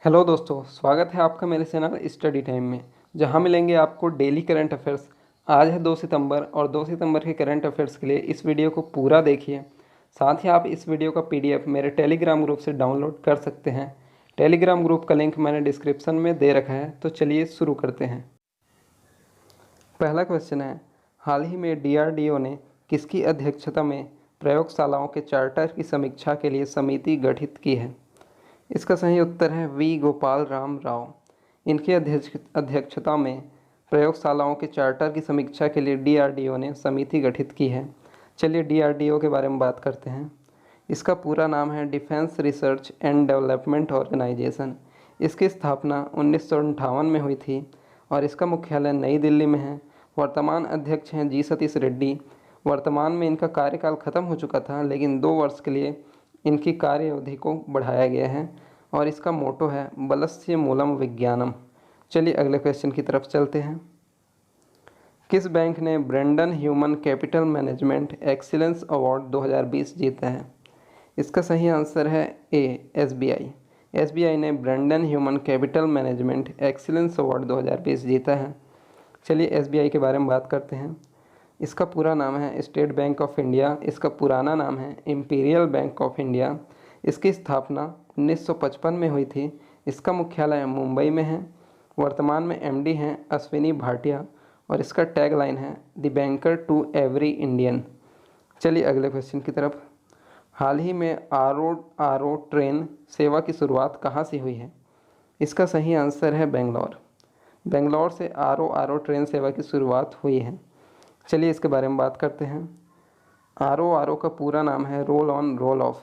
Hello दोस्तों, स्वागत है आपका मेरे चैनल स्टडी टाइम में, जहां मिलेंगे आपको डेली करंट अफेयर्स। आज है 2 सितंबर और 2 सितंबर के करंट अफेयर्स के लिए इस वीडियो को पूरा देखिए। साथ ही आप इस वीडियो का पीडीएफ मेरे टेलीग्राम ग्रुप से डाउनलोड कर सकते हैं। टेलीग्राम ग्रुप का लिंक मैंने डिस्क्रिप्शन में दे रखा है, तो चलिए शुरू करते हैं। पहला क्वेश्चन है, हाल ही में डीआरडीओ ने किसकी अध्यक्षता में प्रयोगशालाओं के चार्टर की समीक्षा के लिए समिति गठित की है? इसका सही उत्तर है वी गोपाल राम राव। इनकी अध्यक्षता में प्रयोगशालाओं के चार्टर की समीक्षा के लिए डीआरडीओ ने समिति गठित की है। चलिए डीआरडीओ के बारे में बात करते हैं। इसका पूरा नाम है defence research and development organisation. इसकी स्थापना 1958 में हुई थी और इसका मुख्यालय नई दिल्ली में है। वर्तमान अध्यक्ष हैं जी सतीश रेड्डी। वर्तमान में इनका कार्यकाल खत्म हो चुका था, लेकिन 2 वर्ष के लिए इनकी कार्य अवधि को बढ़ाया गया है और इसका मोटो है बलस्य मूलम विज्ञानम। चलिए अगले क्वेश्चन की तरफ चलते हैं। किस बैंक ने Brandon human capital management excellence award 2020 जीता है? इसका सही आंसर है ए एसबीआई। एसबीआई ने Brandon human capital management excellence award 2020 जीता है। चलिए एसबीआई के बारे में बात करते हैं। इसका पूरा नाम है स्टेट बैंक ऑफ इंडिया। इसका पुराना नाम है इंपीरियल बैंक ऑफ इंडिया। इसकी स्थापना 1955 में हुई थी। इसका मुख्यालय मुंबई में है। वर्तमान में एमडी हैं अश्विनी भाटिया और इसका टैगलाइन है the banker to every Indian. चलिए अगले क्वेश्चन की तरफ। हाल ही में आरओ ट्रेन सेवा की शुरुआत कहाँ से हुई है? इसका सही आंसर है बेंगलोर। बेंगलोर से आरओ ट्रेन सेवा की शुरुआत हुई है। चलिए इसके बारे में बात करते हैं। आरओ का पूरा नाम है रोल ऑन रोल ऑफ।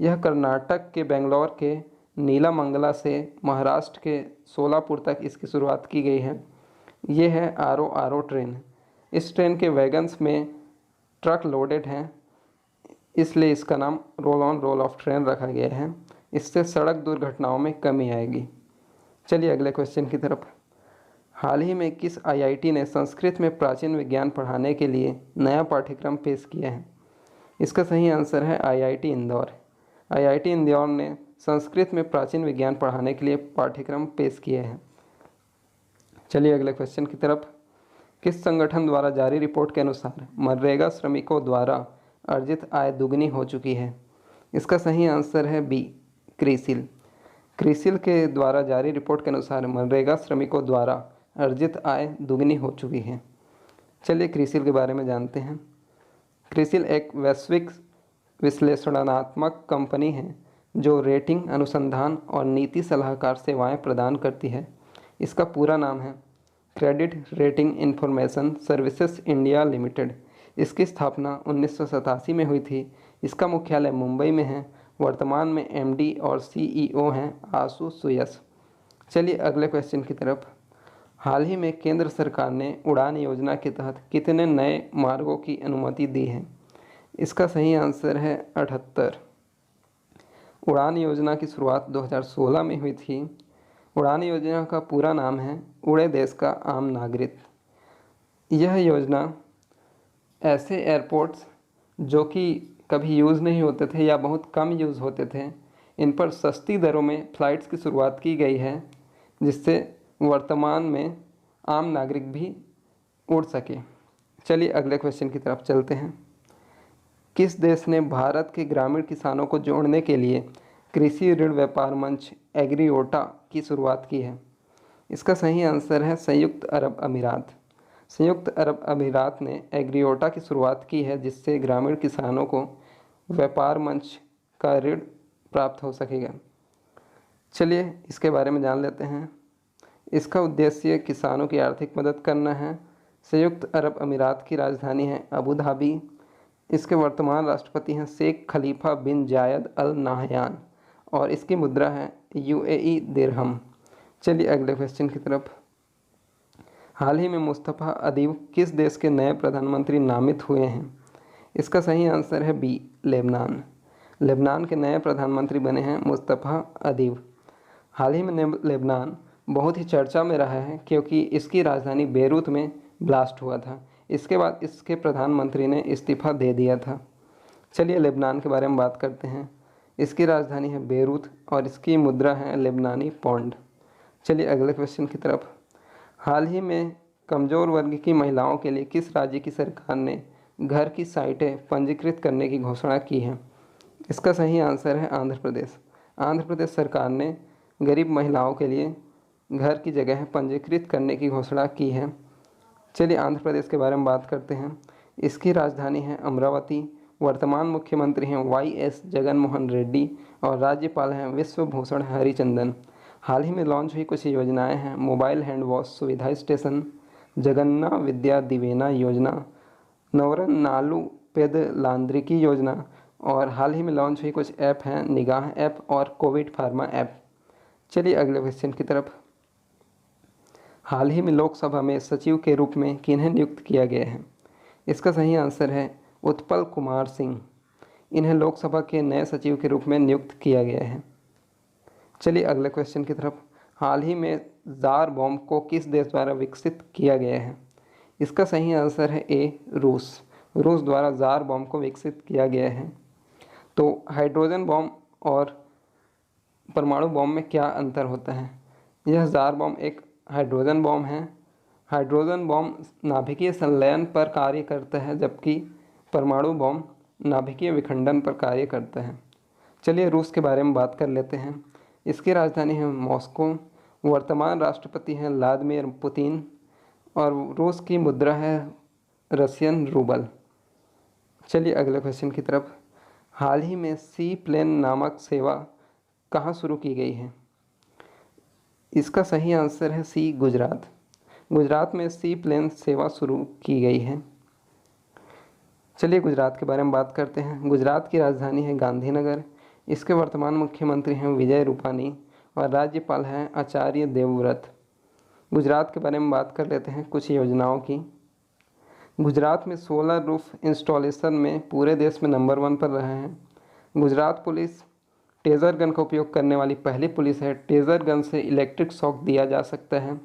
यह कर्नाटक के बेंगलोर के नीलामंगला से महाराष्ट्र के सोलापुर तक इसकी शुरुआत की गई है। ये है आरओ ट्रेन। इस ट्रेन के वैगन्स में ट्रक लोडेड हैं, इसलिए इसका नाम roll on roll of train रखा गया है। इससे सड़क दुर्घटनाओं में कमी आएगी। चलिए अगले क्वेश्चन की तरफ। हाल ही में किस आईआईटी ने संस्कृत में प्राचीन विज्ञान पढ़ाने के लिए नया पाठ्यक्रम पेश किया है? इसका सही आंसर है आईआईटी इंदौर। आईआईटी इंदौर ने संस्कृत में प्राचीन विज्ञान पढ़ाने के लिए पाठ्यक्रम पेश किए हैं। चलिए अगले क्वेश्चन की तरफ। किस संगठन द्वारा जारी रिपोर्ट के अनुसार मनरेगा श्रमिकों द्वारा अर्जित आय दुगनी हो चुकी है? इसका सही आंसर है बी क्रिसिल। क्रिसिल के द्वारा जारी रिपोर्ट के अनुसार मनरेगा श्रमिकों द्वारा अर्जित आय दुगनी हो चुकी है। चलिए क्रिसिल के बारे में जानते हैं। क्रिसिल एक वैश्विक विश्लेषणात्मक कंपनी है जो रेटिंग, अनुसंधान और नीति सलाहकार सेवाएं प्रदान करती है। इसका पूरा नाम है credit rating information services India limited. इसकी स्थापना 1987 में हुई थी। इसका मुख्यालय मुंबई में है। वर्तमान में एमडी और सीईओ हैं आशु सुयश। चलिए अगले क्वेश्चन की तरफ। हाल ही में केंद्र सरकार ने उड़ान योजना के तहत कितने नए मार्गों की अनुमति दी है? इसका सही आंसर है 78। उड़ान योजना की शुरुआत 2016 में हुई थी। उड़ान योजना का पूरा नाम है उड़े देश का आम नागरिक। यह योजना ऐसे एयरपोर्ट्स जो कि कभी यूज़ नहीं होते थे या बहुत कम यूज़ होते थे, इन पर सस्ती दरों में फ़्लाइट्स की शुरुआत की गई है, जिससे वर्तमान में आम नागरिक भी उड़ सके। चलिए अगले क्वेश्चन की तरफ चलते हैं। किस देश ने भारत के ग्रामीण किसानों को जोड़ने के लिए कृषि ऋण व्यापार मंच एग्रीओटा की शुरुआत की है? इसका सही आंसर है संयुक्त अरब अमीरात। संयुक्त अरब अमीरात ने एग्रीओटा की शुरुआत की है, जिससे ग्रामीण किसानों को व्यापार मंच का ऋण प्राप्त हो सकेगा। चलिए इसके बारे में जान लेते हैं। इसका उद्देश्य किसानों की आर्थिक मदद करना है। संयुक्त अरब अमीरात की राजधानी है अबू धाबी। इसके वर्तमान राष्ट्रपति हैं शेख खलीफा बिन जायद अल नाहयान और इसकी मुद्रा है यूएई दिरहम। चलिए अगले क्वेश्चन की तरफ। हाल ही में मुस्तफ़ा अदीब किस देश के नए प्रधानमंत्री नामित हुए हैं? इसका सही आंसर है बी लेबनान। लेबनान के नए प्रधानमंत्री बने हैं मुस्तफ़ा अदीब। हाल ही में लेबनान बहुत ही चर्चा में रहा है क्योंकि इसकी राजधानी बेरूत में ब्लास्ट हुआ था। इसके बाद इसके प्रधानमंत्री ने इस्तीफ़ा दे दिया था। चलिए लेबनान के बारे में बात करते हैं। इसकी राजधानी है बेरूत और इसकी मुद्रा है लेबनानी पौंड। चलिए अगले क्वेश्चन की तरफ। हाल ही में कमज़ोर वर्ग की महिलाओं के लिए किस राज्य की सरकार ने घर की साइटें पंजीकृत करने की घोषणा की है? इसका सही आंसर है आंध्र प्रदेश। आंध्र प्रदेश सरकार ने गरीब महिलाओं के लिए घर की जगह पंजीकृत करने की घोषणा की है। चलिए आंध्र प्रदेश के बारे में बात करते हैं। इसकी राजधानी है अमरावती। वर्तमान मुख्यमंत्री हैं YS जगनमोहन रेड्डी और राज्यपाल हैं विश्वभूषण हरिचंदन। हाल ही में लॉन्च हुई कुछ योजनाएं हैं: मोबाइल हैंड वॉश सुविधा स्टेशन, जगन्ना विद्या दिवेना योजना, नवरन नालू पेद लांद्रिकी योजना, और हाल ही में लॉन्च हुई कुछ ऐप हैं निगाह ऐप और कोविड फार्मा ऐप। चलिए अगले क्वेश्चन की तरफ। हाल ही में लोकसभा में सचिव के रूप में किन्हें नियुक्त किया गया है? इसका सही आंसर है उत्पल कुमार सिंह। इन्हें लोकसभा के नए सचिव के रूप में नियुक्त किया गया है। चलिए अगले क्वेश्चन की तरफ। हाल ही में जार बॉम्ब को किस देश द्वारा विकसित किया गया है? इसका सही आंसर है ए रूस। रूस द्वारा जार बॉम्ब को विकसित किया गया है। तो हाइड्रोजन बॉम्ब और परमाणु बॉम्ब में क्या अंतर होता है? यह जार बॉम्ब एक हाइड्रोजन बॉम्ब है। हाइड्रोजन बॉम्ब नाभिकीय संलयन पर कार्य करता है, जबकि परमाणु बॉम्ब नाभिकीय विखंडन पर कार्य करता है। चलिए रूस के बारे में बात कर लेते हैं। इसकी राजधानी है मॉस्को। वर्तमान राष्ट्रपति हैं व्लादिमीर पुतिन और रूस की मुद्रा है रशियन रूबल। चलिए अगले क्वेश्चन की तरफ। हाल ही में सी प्लेन नामक सेवा कहाँ शुरू की गई है? इसका सही आंसर है सी गुजरात। गुजरात में सी प्लेन सेवा शुरू की गई है। चलिए गुजरात के बारे में बात करते हैं। गुजरात की राजधानी है गांधीनगर। इसके वर्तमान मुख्यमंत्री हैं विजय रूपानी और राज्यपाल हैं आचार्य देवव्रत। गुजरात के बारे में बात कर लेते हैं कुछ योजनाओं की। गुजरात में सोलर रूफ इंस्टॉलेशन में पूरे देश में नंबर 1 पर रहे हैं। गुजरात पुलिस टेज़र गन का उपयोग करने वाली पहली पुलिस है। टेज़र गन से इलेक्ट्रिक शॉक दिया जा सकता है।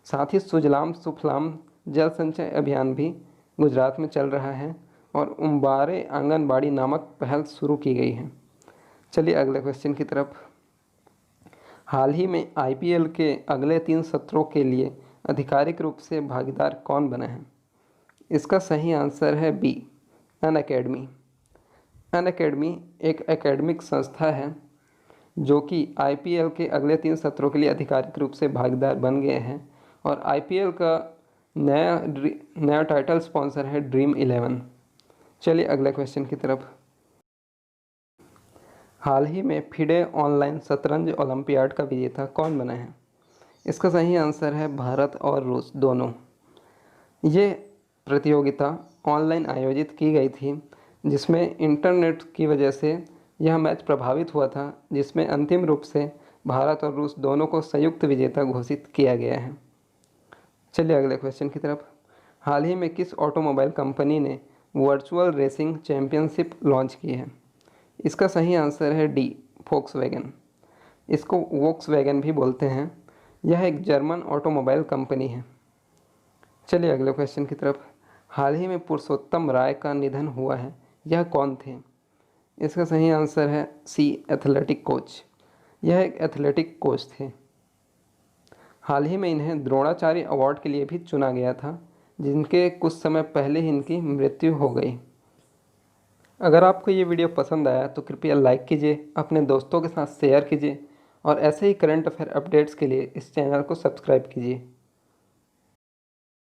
साथ ही सुजलाम सुफलाम जल संचय अभियान भी गुजरात में चल रहा है और उम्बारे आंगनबाड़ी नामक पहल शुरू की गई है। चलिए अगले क्वेश्चन की तरफ। हाल ही में IPL के अगले 3 सत्रों के लिए आधिकारिक रूप से भागीदार कौन बने हैं? इसका सही आंसर है बी अनअकैडमी। अनअकैडमी एक एकेडमिक संस्था है जो कि IPL के अगले 3 सत्रों के लिए आधिकारिक रूप से भागीदार बन गए हैं और IPL का नया टाइटल स्पॉन्सर है ड्रीम 11। चलिए अगले क्वेश्चन की तरफ। हाल ही में फिडे ऑनलाइन शतरंज ओलंपियाड का विजेता कौन बना है? इसका सही आंसर है भारत और रूस दोनों। ये प्रतियोगिता ऑनलाइन आयोजित की गई थी, जिसमें इंटरनेट की वजह से यह मैच प्रभावित हुआ था, जिसमें अंतिम रूप से भारत और रूस दोनों को संयुक्त विजेता घोषित किया गया है। चलिए अगले क्वेश्चन की तरफ। हाल ही में किस ऑटोमोबाइल कंपनी ने वर्चुअल रेसिंग चैंपियनशिप लॉन्च की है? इसका सही आंसर है डी वोक्सवैगन। इसको वोक्सवैगन भी बोलते हैं। यह एक जर्मन ऑटोमोबाइल कंपनी है। चलिए अगले क्वेश्चन की तरफ। हाल ही में पुरुषोत्तम राय का निधन हुआ है, यह कौन थे? इसका सही आंसर है सी एथलेटिक कोच। यह एक एथलेटिक कोच थे। हाल ही में इन्हें द्रोणाचार्य अवार्ड के लिए भी चुना गया था, जिनके कुछ समय पहले ही इनकी मृत्यु हो गई। अगर आपको ये वीडियो पसंद आया तो कृपया लाइक कीजिए, अपने दोस्तों के साथ शेयर कीजिए और ऐसे ही करंट अफेयर अपडेट्स के लिए इस चैनल को सब्सक्राइब कीजिए।